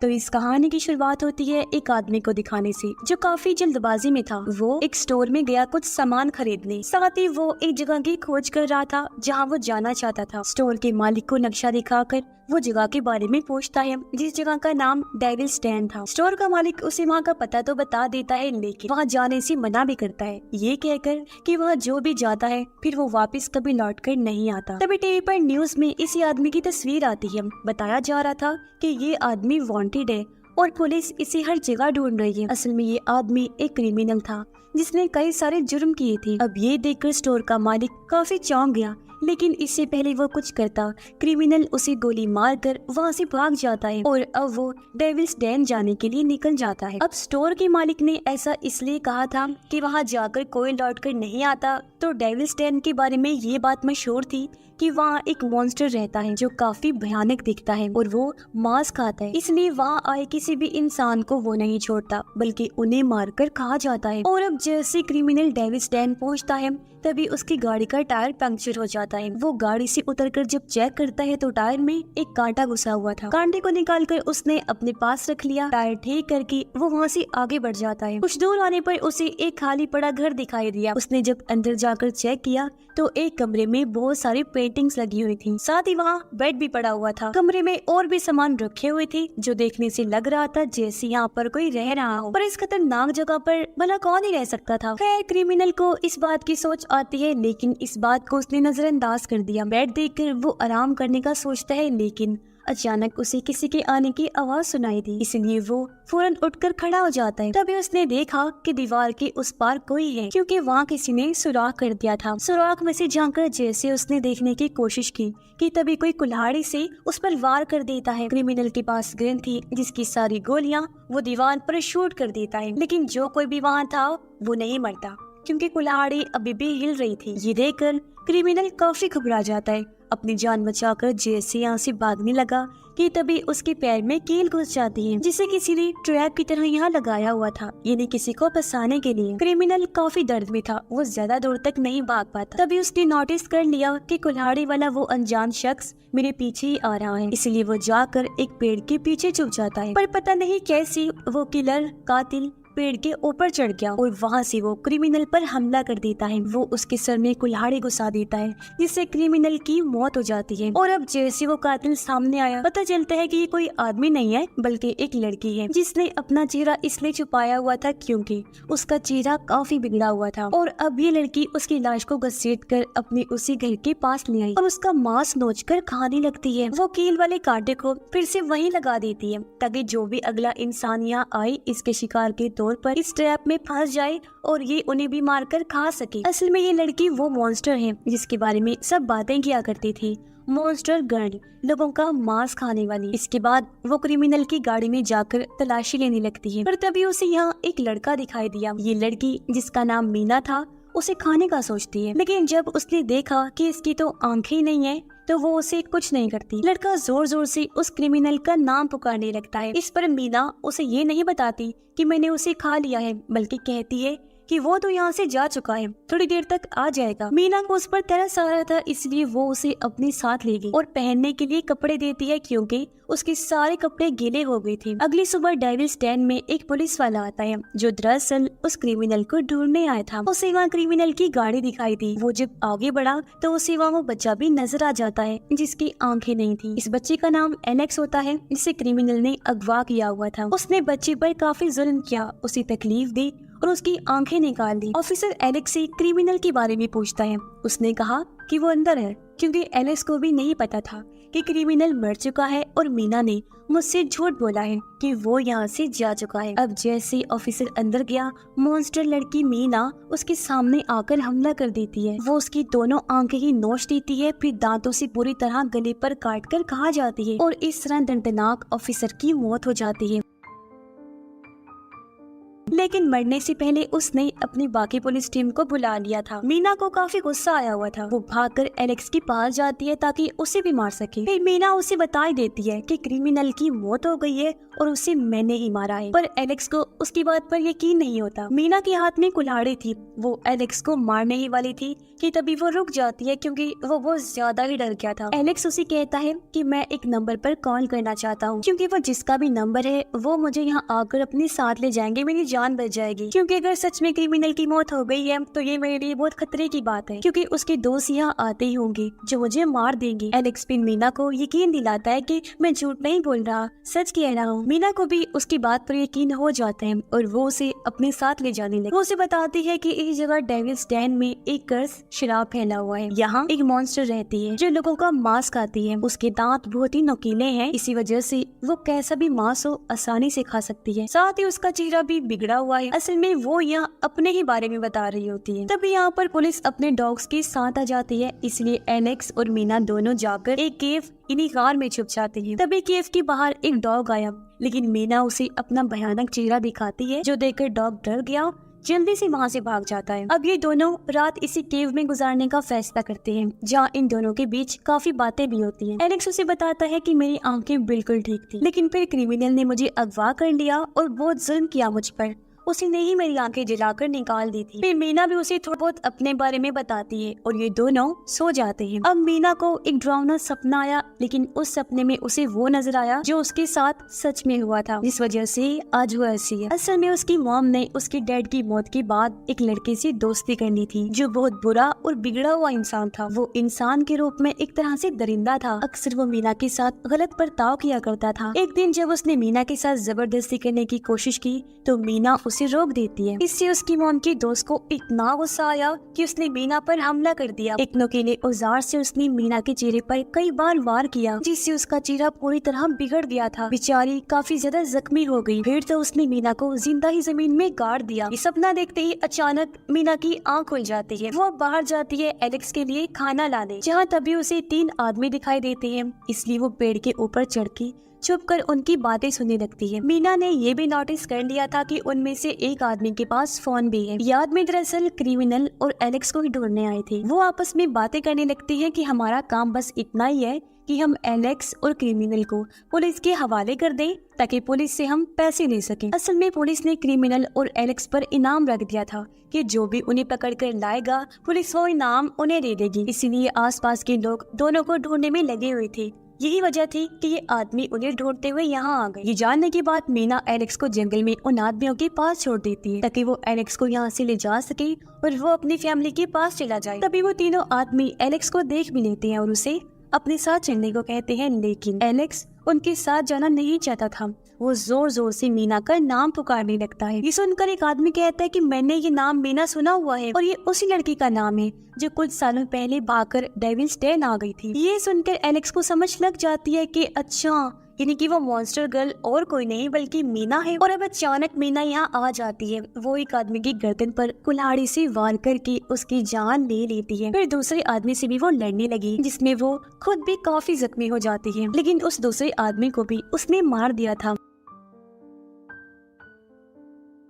तो इस कहानी की शुरुआत होती है एक आदमी को दिखाने से जो काफी जल्दबाजी में था। वो एक स्टोर में गया कुछ सामान खरीदने, साथ ही वो एक जगह की खोज कर रहा था जहां वो जाना चाहता था। स्टोर के मालिक को नक्शा दिखाकर वो जगह के बारे में पूछता है जिस जगह का नाम डेविल्स डैन था। स्टोर का मालिक उसे वहाँ का पता तो बता देता है लेकिन वहाँ जाने से मना भी करता है, ये कहकर कि वह जो भी जाता है फिर वो वापस कभी लौट कर नहीं आता। तभी टीवी पर न्यूज में इसी आदमी की तस्वीर आती है। बताया जा रहा था कि ये आदमी वांटेड है और पुलिस इसे हर जगह ढूंढ रही है। असल में ये आदमी एक क्रिमिनल था जिसने कई सारे जुर्म किए थे। अब ये देखकर स्टोर का मालिक काफी चौंक गया, लेकिन इससे पहले वो कुछ करता क्रिमिनल उसे गोली मारकर वहाँ से भाग जाता है और अब वो डेविल्स डैन जाने के लिए निकल जाता है। अब स्टोर के मालिक ने ऐसा इसलिए कहा था कि वहाँ जाकर कोई लौट कर नहीं आता। तो डेविल्स डैन के बारे में ये बात मशहूर थी कि वहाँ एक मॉन्स्टर रहता है जो काफी भयानक दिखता है और वो मांस खाता है, इसलिए वहाँ आए किसी भी इंसान को वो नहीं छोड़ता बल्कि उन्हें मारकर खा जाता है। और अब जैसे क्रिमिनल डेविल्स डैन पहुँचता है तभी उसकी गाड़ी का टायर पंक्चर हो जाता है। वो गाड़ी से उतरकर जब चेक करता है तो टायर में एक कांटा घुसा हुआ था। कांटे को निकालकर उसने अपने पास रख लिया। टायर ठीक करके वो वहाँ से आगे बढ़ जाता है। कुछ दूर आने पर उसे एक खाली पड़ा घर दिखाई दिया। उसने जब अंदर जाकर चेक किया तो एक कमरे में बहुत सारी पेंटिंग्स लगी हुई थी, साथ ही वहाँ बेड भी पड़ा हुआ था। कमरे में और भी सामान रखे हुए थे जो देखने से लग रहा था जैसे यहाँ पर कोई रह रहा हो, पर इस खतरनाक जगह पर भला कौन ही रह सकता था। खैर क्रिमिनल को इस बात की सोच आती है लेकिन इस बात को उसने नजरअंदाज कर दिया। बेड देखकर वो आराम करने का सोचता है लेकिन अचानक उसे किसी के आने की आवाज सुनाई दी, इसलिए वो फौरन उठकर खड़ा हो जाता है। तभी उसने देखा कि दीवार के उस पार कोई है क्योंकि वहाँ किसी ने सुराख कर दिया था। सुराख में से झांककर जैसे उसने देखने की कोशिश की कि तभी कोई कुल्हाड़ी से उस पर वार कर देता है। क्रिमिनल के पास गन थी जिसकी सारी गोलियां वो दीवार पर शूट कर देता है, लेकिन जो कोई भी वहाँ था वो नहीं मरता क्योंकि कुल्हाड़ी अभी भी हिल रही थी। ये देखकर क्रिमिनल काफी घबरा जाता है। अपनी जान बचाकर जैसे यहाँ से भागने लगा कि तभी उसके पैर में कील घुस जाती है जिसे किसी ने ट्रैप की तरह यहाँ लगाया हुआ था, यानी किसी को फंसाने के लिए। क्रिमिनल काफी दर्द में था, वो ज्यादा दूर तक नहीं भाग पाता। तभी उसने नोटिस कर लिया कि कुल्हाड़ी वाला वो अनजान शख्स मेरे पीछे ही आ रहा है, इसलिए वो जाकर एक पेड़ के पीछे छुप जाता है। पर पता नहीं कैसे वो किलर कातिल पेड़ के ऊपर चढ़ गया और वहाँ से वो क्रिमिनल पर हमला कर देता है। वो उसके सर में कुल्हाड़ी घुसा देता है जिससे क्रिमिनल की मौत हो जाती है। और अब जैसे वो कातिल सामने आया पता चलता है कि ये कोई आदमी नहीं है बल्कि एक लड़की है जिसने अपना चेहरा इसलिए छुपाया हुआ था क्योंकि उसका चेहरा काफी बिगड़ा हुआ था। और अब ये लड़की उसकी लाश को घसीट कर अपने उसी घर के पास ले आई और उसका मांस नोच कर खाने लगती है। वो कील वाले कांटे को फिर से वहीं लगा देती है ताकि जो भी अगला इंसान यहाँ आए इसके शिकार के तौर पर इस ट्रैप में फंस जाए और ये उन्हें भी मारकर खा सके। असल में ये लड़की वो मॉन्स्टर है जिसके बारे में सब बातें किया करती थी, मॉन्स्टर गर्ल, लोगों का मांस खाने वाली। इसके बाद वो क्रिमिनल की गाड़ी में जाकर तलाशी लेने लगती है, पर तभी उसे यहाँ एक लड़का दिखाई दिया। ये लड़की जिसका नाम मीना था उसे खाने का सोचती है, लेकिन जब उसने देखा कि इसकी तो आंखें ही नहीं है तो वो उसे कुछ नहीं करती। लड़का जोर जोर से उस क्रिमिनल का नाम पुकारने लगता है। इस पर मीना उसे ये नहीं बताती कि मैंने उसे खा लिया है, बल्कि कहती है कि वो तो यहाँ से जा चुका है, थोड़ी देर तक आ जाएगा। मीना को उस पर तरस आ रहा था इसलिए वो उसे अपने साथ ले गई और पहनने के लिए कपड़े देती है क्योंकि उसके सारे कपड़े गीले हो गए थे। अगली सुबह डेविल्स डैन में एक पुलिस वाला आता है जो दरअसल उस क्रिमिनल को ढूंढने आया था। उसे वहाँ क्रिमिनल की गाड़ी दिखाई दी। वो जब आगे बढ़ा तो उसे वहाँ वो बच्चा भी नजर आ जाता है जिसकी आंखें नहीं थी। इस बच्चे का नाम एलेक्स होता है जिसे क्रिमिनल ने अगवा किया हुआ था। उसने बच्चे पर काफी जुल्म किया, उसे तकलीफ दी और उसकी आंखें निकाल दी। ऑफिसर एलेक्स से क्रिमिनल के बारे में पूछता है। उसने कहा कि वो अंदर है क्योंकि एलेक्स को भी नहीं पता था कि क्रिमिनल मर चुका है और मीना ने मुझसे झूठ बोला है कि वो यहाँ से जा चुका है। अब जैसे ऑफिसर अंदर गया मॉन्स्टर लड़की मीना उसके सामने आकर हमला कर देती है। वो उसकी दोनों आंखें ही नोच देती है, फिर दांतों से पूरी तरह गले पर काट कर खा जाती है और इस तरह दर्दनाक ऑफिसर की मौत हो जाती है। लेकिन मरने से पहले उसने अपनी बाकी पुलिस टीम को बुला लिया था। मीना को काफी गुस्सा आया हुआ था। वो भागकर एलेक्स के पास जाती है ताकि उसे भी मार सके। फिर मीना उसे बता देती है कि क्रिमिनल की मौत हो गई है और उसे मैंने ही मारा है, पर एलेक्स को उसकी बात पर यकीन नहीं होता। मीना के हाथ में कुल्हाड़ी थी, वो एलेक्स को मारने ही वाली थी कि तभी वो रुक जाती है क्योंकि वो बहुत ज्यादा ही डर गया था। एलेक्स उसे कहता है कि मैं एक नंबर पर कॉल करना चाहता हूँ, क्योंकि वो जिसका भी नंबर है वो मुझे यहाँ आकर अपने साथ ले जाएंगे, मेरी जान बच जाएगी। क्योंकि अगर सच में क्रिमिनल की मौत हो गई है तो ये मेरे लिए बहुत खतरे की बात है, क्योंकि उसके दोस्त यहाँ आते ही होंगे जो मुझे मार देंगे। एलेक्स फिर मीना को यकीन दिलाता है कि मैं झूठ नहीं बोल रहा, सच कह रहा हूँ। मीना को भी उसकी बात पर यकीन हो जाता है और वो उसे अपने साथ ले जाने लगे। वो उसे बताती है कि इस जगह डेविल्स डैन में एक कर्स शराब फैला हुआ है। यहाँ एक मॉन्स्टर रहती है जो लोगों का मांस खाती है। उसके दांत बहुत ही नुकीले हैं, इसी वजह से वो कैसा भी मांस हो आसानी से खा सकती है। साथ ही उसका चेहरा भी बिगड़ा हुआ है। असल में वो यहाँ अपने ही बारे में बता रही होती है। तभी यहाँ पर पुलिस अपने डॉग्स के साथ आ जाती है, इसलिए एलेक्स और मीना दोनों जाकर एक केव इन्हीं कार में छुप जाते हैं। तभी केव के बाहर एक डॉग आया, लेकिन मीना उसे अपना भयानक चेहरा दिखाती है, जो देखकर डॉग डर गया, जल्दी से वहाँ से भाग जाता है। अब ये दोनों रात इसी केव में गुजारने का फैसला करते हैं, जहाँ इन दोनों के बीच काफी बातें भी होती हैं। एलेक्स उसे बताता है कि मेरी आंखें बिल्कुल ठीक थी, लेकिन फिर क्रिमिनल ने मुझे अगवा कर लिया और बहुत जुल्म किया मुझ पर। उसी ने ही मेरी आंखें जलाकर निकाल दी थी। फिर मीना भी उसे थोड़ा बहुत अपने बारे में बताती है और ये दोनों सो जाते हैं। अब मीना को एक डरावना सपना आया, लेकिन उस सपने में उसे वो नजर आया जो उसके साथ सच में हुआ था, जिस वजह से आज वो ऐसी है। असल में उसकी मॉम ने उसके डैड की मौत के बाद एक लड़के से दोस्ती करनी थी जो बहुत बुरा और बिगड़ा हुआ इंसान था। वो इंसान के रूप में एक तरह से दरिंदा था। अक्सर वो मीना के साथ गलत बर्ताव किया करता था। एक दिन जब उसने मीना के साथ जबरदस्ती करने की कोशिश की तो मीना उसे रोक देती है। इससे उसकी मॉम के दोस्त को इतना गुस्सा आया कि उसने मीना पर हमला कर दिया। एक नुकीले औजार से उसने मीना के चेहरे पर कई बार वार किया, जिससे उसका चेहरा पूरी तरह बिगड़ गया था। बेचारी काफी ज्यादा जख्मी हो गई। फिर तो उसने मीना को जिंदा ही जमीन में गाड़ दिया। ये सपना देखते ही अचानक मीना की आंख खुल जाती है। वो बाहर जाती है एलेक्स के लिए खाना लाने, जहाँ तभी उसे 3 आदमी दिखाई देते हैं, इसलिए वो पेड़ के ऊपर चढ़ के छुप कर उनकी बातें सुनने लगती है। मीना ने ये भी नोटिस कर लिया था कि उनमें से एक आदमी के पास फोन भी है। ये आदमी दरअसल क्रिमिनल और एलेक्स को ही ढूंढने आए थे। वो आपस में बातें करने लगती है कि हमारा काम बस इतना ही है कि हम एलेक्स और क्रिमिनल को पुलिस के हवाले कर दें ताकि पुलिस से हम पैसे ले सकें। असल में पुलिस ने क्रिमिनल और एलेक्स पर इनाम रख दिया था कि जो भी उन्हें पकड़ कर लाएगा पुलिस वो इनाम उन्हें दे देगी। इसीलिए आसपास के लोग दोनों को ढूंढने में लगे हुए थे। यही वजह थी कि ये आदमी उन्हें ढूंढते हुए यहाँ आ गए। ये जानने के बाद मीना एलेक्स को जंगल में उन आदमियों के पास छोड़ देती है ताकि वो एलेक्स को यहाँ से ले जा सके और वो अपनी फैमिली के पास चला जाए। तभी वो तीनों आदमी एलेक्स को देख भी लेते हैं और उसे अपने साथ चलने को कहते हैं, लेकिन एलेक्स उनके साथ जाना नहीं चाहता था। वो जोर जोर से मीना का नाम पुकारने लगता है। ये सुनकर एक आदमी कहता है कि मैंने ये नाम मीना सुना हुआ है और ये उसी लड़की का नाम है जो कुछ सालों पहले भागकर डेविल्स डेन आ गई थी। ये सुनकर एलेक्स को समझ लग जाती है कि अच्छा, यानी कि वो मॉन्स्टर गर्ल और कोई नहीं बल्कि मीना है। और अब अचानक मीना यहाँ आ जाती है। वो एक आदमी की गर्दन पर कुल्हाड़ी से वार करके उसकी जान ले लेती है। फिर दूसरे आदमी से भी वो लड़ने लगी, जिसमें वो खुद भी काफी जख्मी हो जाती है, लेकिन उस दूसरे आदमी को भी उसने मार दिया था।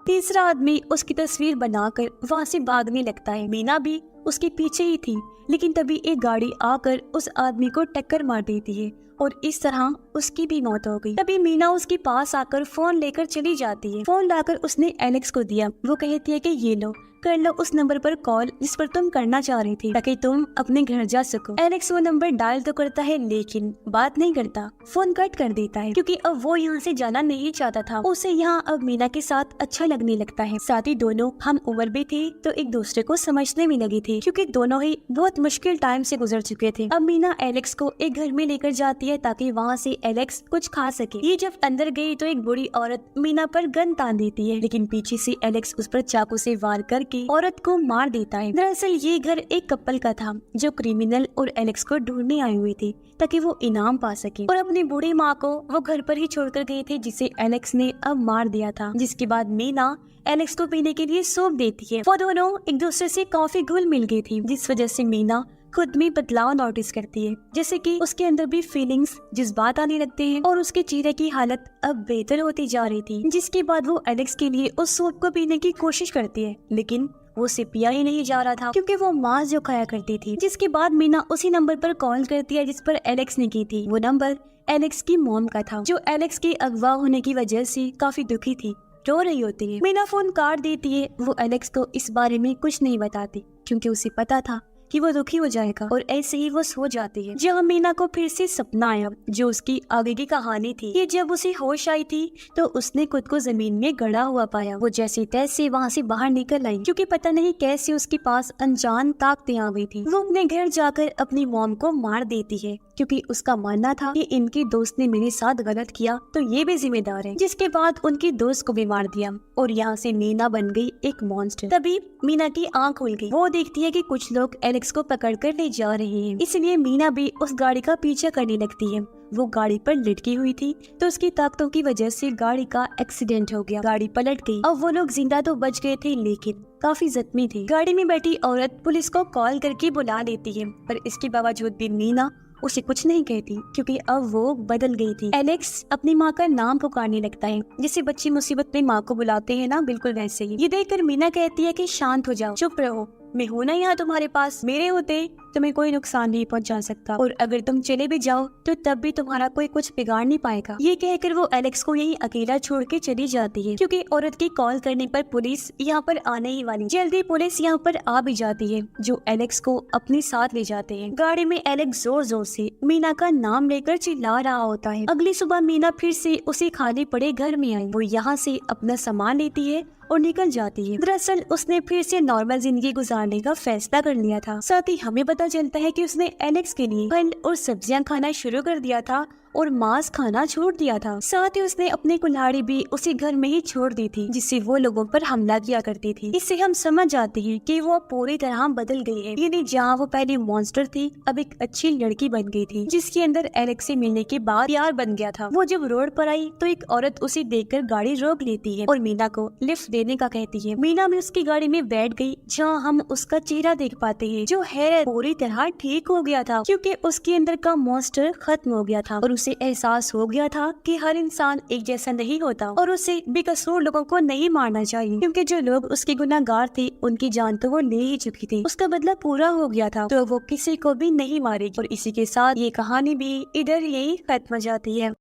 तीसरा आदमी उसकी तस्वीर बनाकर वहाँ से भागने लगता है। मीना भी उसके पीछे ही थी, लेकिन तभी एक गाड़ी आकर उस आदमी को टक्कर मार देती है और इस तरह उसकी भी मौत हो गई। तभी मीना उसके पास आकर फोन लेकर चली जाती है। फोन लाकर उसने एलेक्स को दिया। वो कहती है कि ये लो, कर लो उस नंबर पर कॉल जिस पर तुम करना चाह रही थी ताकि तुम अपने घर जा सको। एलेक्स वो नंबर डायल तो करता है लेकिन बात नहीं करता, फोन कट कर देता है क्योंकि अब वो यहाँ से जाना नहीं चाहता था। उसे यहाँ अब मीना के साथ अच्छा लगने लगता है। साथ ही दोनों हम उम्र भी थे तो एक दूसरे को समझने में लगी थी क्योंकि दोनों ही बहुत मुश्किल टाइम से गुजर चुके थे। अब मीना एलेक्स को एक घर में लेकर जाती है ताकि वहाँ से एलेक्स कुछ खा सके। ये जब अंदर गई तो एक बूढ़ी औरत मीना पर गन तान देती है, लेकिन पीछे से एलेक्स उस पर चाकू से वार करके औरत को मार देता है। दरअसल ये घर एक कपल का था जो क्रिमिनल और एलेक्स को ढूंढने आई हुई थी ताकि वो इनाम पा सके, और अपनी बूढ़ी माँ को वो घर पर ही छोड़कर गए थे जिसे एलेक्स ने अब मार दिया था। जिसके बाद मीना एलेक्स को पीने के लिए सौंप देती है। वो दोनों एक दूसरे से काफी घुल मिल गई थी, जिस वजह से मीना खुद में बदलाव नोटिस करती है, जैसे कि उसके अंदर भी फीलिंग्स, जज्बात आने लगते हैं और उसके चेहरे की हालत अब बेहतर होती जा रही थी। जिसके बाद वो एलेक्स के लिए उस सूप को पीने की कोशिश करती है, लेकिन वो उसे पिया ही नहीं जा रहा था क्योंकि वो मांस जो खाया करती थी। जिसके बाद मीना उसी नंबर पर कॉल करती है जिस पर एलेक्स ने की थी। वो नंबर एलेक्स की मॉम का था, जो एलेक्स के अगवा होने की वजह से काफी दुखी थी, रो रही होती है। मीना फोन काट देती है। वो एलेक्स को इस बारे में कुछ नहीं बताती क्योंकि उसे पता था कि वो दुखी हो जाएगा, और ऐसे ही वो सो जाती है। जब मीना को फिर से सपना आया जो उसकी आगे की कहानी थी कि जब उसे होश आई थी तो उसने खुद को जमीन में गड़ा हुआ पाया। वो जैसे तैसे वहाँ से बाहर निकल आई क्योंकि पता नहीं कैसे उसके पास अनजान ताकतें आ गई थी। वो अपने घर जाकर अपनी मॉम को मार देती है क्योंकि उसका मानना था कि इनकी दोस्त ने मेरे साथ गलत किया तो ये भी जिम्मेदार है। जिसके बाद उनकी दोस्त को भी मार दिया और यहाँ से मीना बन गई एक मॉन्स्टर। तभी मीना की आंख खुल गई। वो देखती है कि कुछ लोग एलेक्स को पकड़कर ले जा रहे हैं, इसलिए मीना भी उस गाड़ी का पीछा करने लगती है। वो गाड़ी पर लटकी हुई थी तो उसकी ताकतों की वजह से गाड़ी का एक्सीडेंट हो गया। गाड़ी पलट गई। अब वो लोग जिंदा तो बच गए थे लेकिन काफी जख्मी थे। गाड़ी में बैठी औरत पुलिस को कॉल करके बुला लेती है, पर इसके बावजूद भी मीना उसे कुछ नहीं कहती क्योंकि अब वो बदल गई थी। एलेक्स अपनी माँ का नाम पुकारने लगता है, जैसे बच्चे मुसीबत में माँ को बुलाते हैं ना, बिल्कुल वैसे ही। ये देखकर मीना कहती है कि शांत हो जाओ, चुप रहो, मैं हूं ना यहाँ तुम्हारे पास। मेरे होते तुम्हें कोई नुकसान नहीं पहुंचा सकता, और अगर तुम चले भी जाओ तो तब भी तुम्हारा कोई कुछ बिगाड़ नहीं पाएगा। ये कहकर वो एलेक्स को यहीं अकेला छोड़ के चली जाती है क्योंकि औरत की कॉल करने पर पुलिस यहाँ पर आने ही वाली। जल्दी पुलिस यहाँ पर आ भी जाती है जो एलेक्स को अपने साथ ले जाते हैं। गाड़ी में एलेक्स जोर जोर से मीना का नाम लेकर चिल्ला रहा होता है। अगली सुबह मीना फिर से उसी खाली पड़े घर में आई। वो यहाँ से अपना सामान लेती है और निकल जाती है। दरअसल उसने फिर से नॉर्मल जिंदगी गुजारने का फैसला कर लिया था। साथ ही हमें पता चलता है कि उसने एलेक्स के लिए फल और सब्जियां खाना शुरू कर दिया था और मांस खाना छोड़ दिया था। साथ ही उसने अपनी कुल्हाड़ी भी उसी घर में ही छोड़ दी थी जिससे वो लोगों पर हमला किया करती थी। इससे हम समझ जाते हैं कि वो पूरी तरह बदल गई है, यानी जहाँ वो पहले मॉन्स्टर थी अब एक अच्छी लड़की बन गई थी जिसके अंदर एलेक्स से मिलने के बाद प्यार बन गया था। वो जब रोड पर आई तो एक औरत उसे देखकर गाड़ी रोक लेती है और मीना को लिफ्ट देने का कहती है। मीना भी उसकी गाड़ी में बैठ गई जहाँ हम उसका चेहरा देख पाते हैं जो है पूरी तरह ठीक हो गया था क्योंकि उसके अंदर का मॉन्स्टर खत्म हो गया था और उसे एहसास हो गया था कि हर इंसान एक जैसा नहीं होता और उसे बेकसूर लोगों को नहीं मारना चाहिए क्योंकि जो लोग उसके गुनाहगार थे उनकी जान तो वो ले ही चुकी थी। उसका बदला पूरा हो गया था तो वो किसी को भी नहीं मारेगी। और इसी के साथ ये कहानी भी इधर यही खत्म हो जाती है।